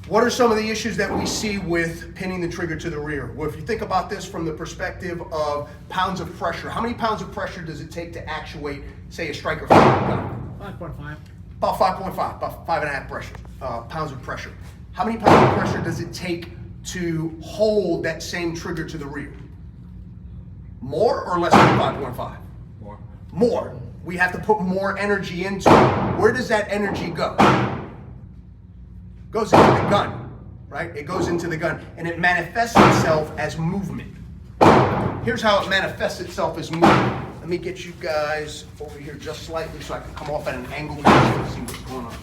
What are some of the issues that we see with pinning the trigger to the rear? Well, if you think about this from the perspective of pounds of pressure, how many pounds of pressure does it take to actuate, say, a striker gun? 5.5. About 5.5, about 5.5 pounds of pressure. How many pounds of pressure does it take to hold that same trigger to the rear? More or less than 5.5? More. More. We have to put more energy into it. Where does that energy go? Goes into the gun, right? It goes into the gun, and it manifests itself as movement. Here's how it manifests itself as movement. Let me get you guys over here just slightly so I can come off at an angle and see what's going on.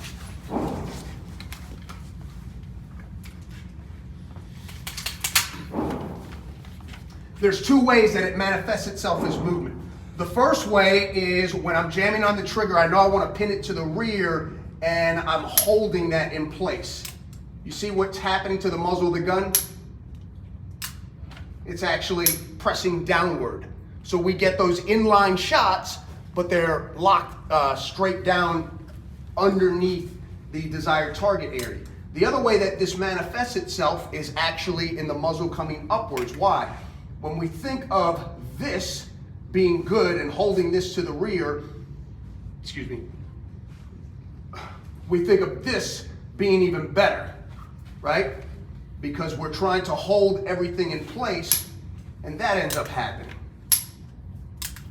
There's two ways that it manifests itself as movement. The first way is when I'm jamming on the trigger, I know I want to pin it to the rear, and I'm holding that in place. You see what's happening to the muzzle of the gun? It's actually pressing downward. So we get those inline shots, but they're locked straight down underneath the desired target area. The other way that this manifests itself is actually in the muzzle coming upwards. Why? When we think of this being good and holding this to the rear, excuse me, we think of this being even better, right? Because we're trying to hold everything in place, and that ends up happening.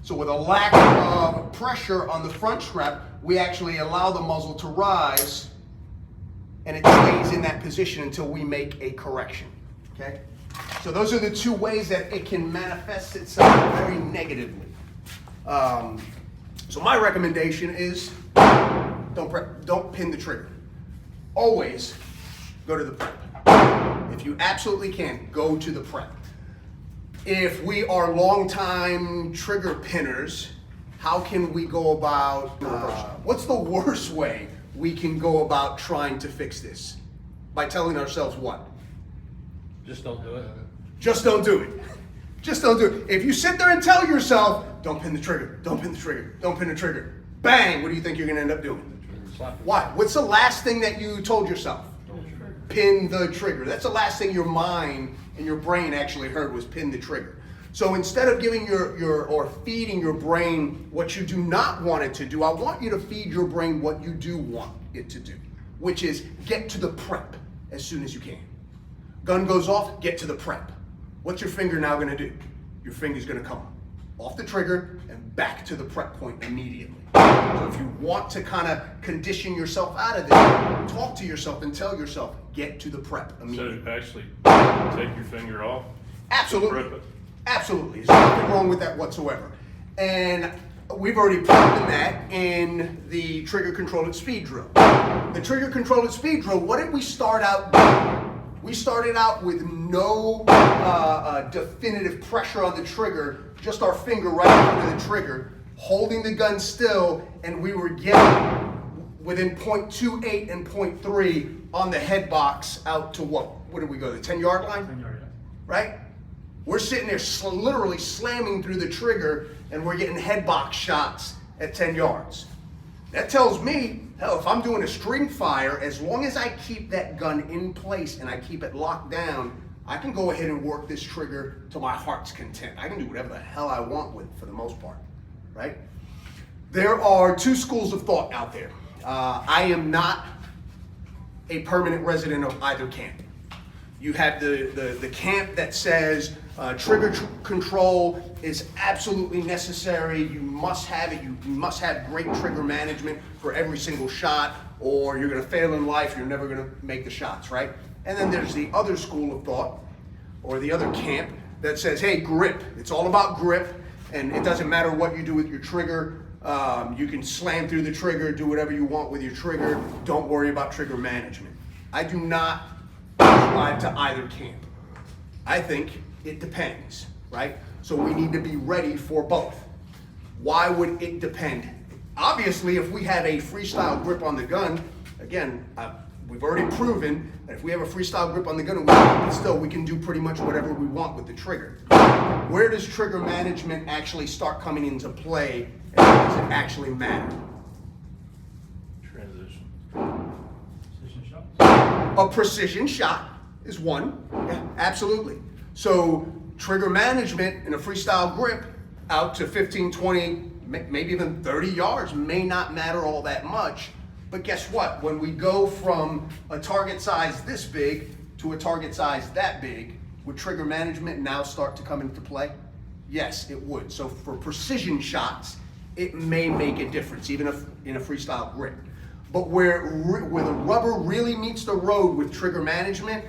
So with a lack of pressure on the front strap, we actually allow the muzzle to rise, and it stays in that position until we make a correction, okay? So those are the two ways that it can manifest itself very negatively. So my recommendation is don't pin the trigger. Always go to the prep. If you absolutely can, go to the prep. If we are long-time trigger pinners, how can we go about, what's the worst way we can go about trying to fix this? By telling ourselves what? Just don't do it. Just don't do it. Just don't do it. If you sit there and tell yourself, don't pin the trigger, don't pin the trigger, don't pin the trigger, bang, what do you think you're gonna end up doing? Why? What's the last thing that you told yourself? Pin the trigger. That's the last thing your mind and your brain actually heard was pin the trigger. So instead of giving or feeding your brain what you do not want it to do, I want you to feed your brain what you do want it to do, which is get to the prep as soon as you can. Gun goes off, get to the prep. What's your finger now gonna do? Your finger's gonna come off the trigger and back to the prep point immediately. So if you want to kind of condition yourself out of this, talk to yourself and tell yourself, get to the prep immediately. So actually take your finger off? Absolutely. Absolutely. There's nothing wrong with that whatsoever. And we've already proven that in the trigger controlled speed drill. The trigger controlled speed drill, what did we start out with? We started out with no definitive pressure on the trigger, just our finger right under the trigger, holding the gun still, and we were getting within 0.28 and 0.3 on the head box out to what? Where did we go, the 10-yard line? 10-yard, yeah. Right? We're sitting there literally slamming through the trigger, and we're getting head box shots at 10 yards. That tells me, hell, if I'm doing a string fire, as long as I keep that gun in place and I keep it locked down, I can go ahead and work this trigger to my heart's content. I can do whatever the hell I want with it for the most part, right? There are two schools of thought out there. I am not a permanent resident of either camp. You have the camp that says trigger control is absolutely necessary. You must have it. You must have great trigger management for every single shot, or you're going to fail in life. You're never going to make the shots, right? And then there's the other school of thought, or the other camp that says, hey, grip. It's all about grip, and it doesn't matter what you do with your trigger. You can slam through the trigger, do whatever you want with your trigger. Don't worry about trigger management. I do not subscribe to either camp. I think it depends, right? So we need to be ready for both. Why would it depend? Obviously, if we have a freestyle grip on the gun, again, we've already proven that if we have a freestyle grip on the gun, we can do pretty much whatever we want with the trigger. Where does trigger management actually start coming into play, and does it actually matter? Transition. Position shots. A precision shot is one, yeah, absolutely. So trigger management in a freestyle grip out to 15, 20, maybe even 30 yards may not matter all that much. But guess what? When we go from a target size this big to a target size that big, would trigger management now start to come into play? Yes, it would. So for precision shots, it may make a difference, even if in a freestyle grip. But where the rubber really meets the road with trigger management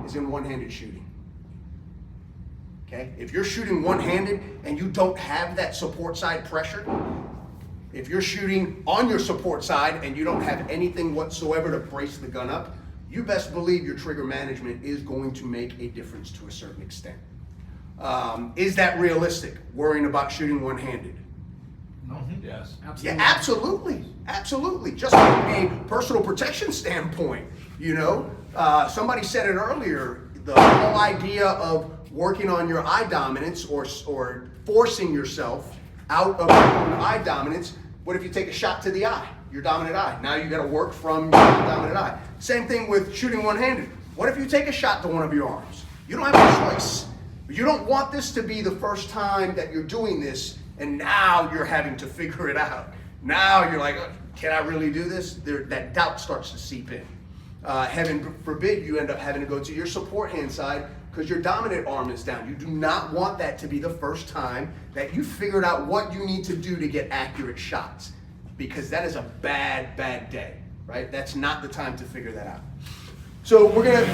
is in one-handed shooting. Okay? If you're shooting one-handed and you don't have that support side pressure, if you're shooting on your support side and you don't have anything whatsoever to brace the gun up, you best believe your trigger management is going to make a difference to a certain extent. Is that realistic, worrying about shooting one-handed? Yes. Yeah, absolutely, absolutely. Just from a personal protection standpoint, you know, somebody said it earlier, the whole idea of working on your eye dominance or forcing yourself out of your eye dominance. What if you take a shot to the eye, your dominant eye? Now you got to work from your dominant eye. Same thing with shooting one-handed. What if you take a shot to one of your arms? You don't have a choice. You don't want this to be the first time that you're doing this, and now you're having to figure it out. Now you're like, can I really do this? That doubt starts to seep in. Heaven forbid you end up having to go to your support hand side because your dominant arm is down. You do not want that to be the first time that you figured out what you need to do to get accurate shots, because that is a bad, bad day, right? That's not the time to figure that out. So we're gonna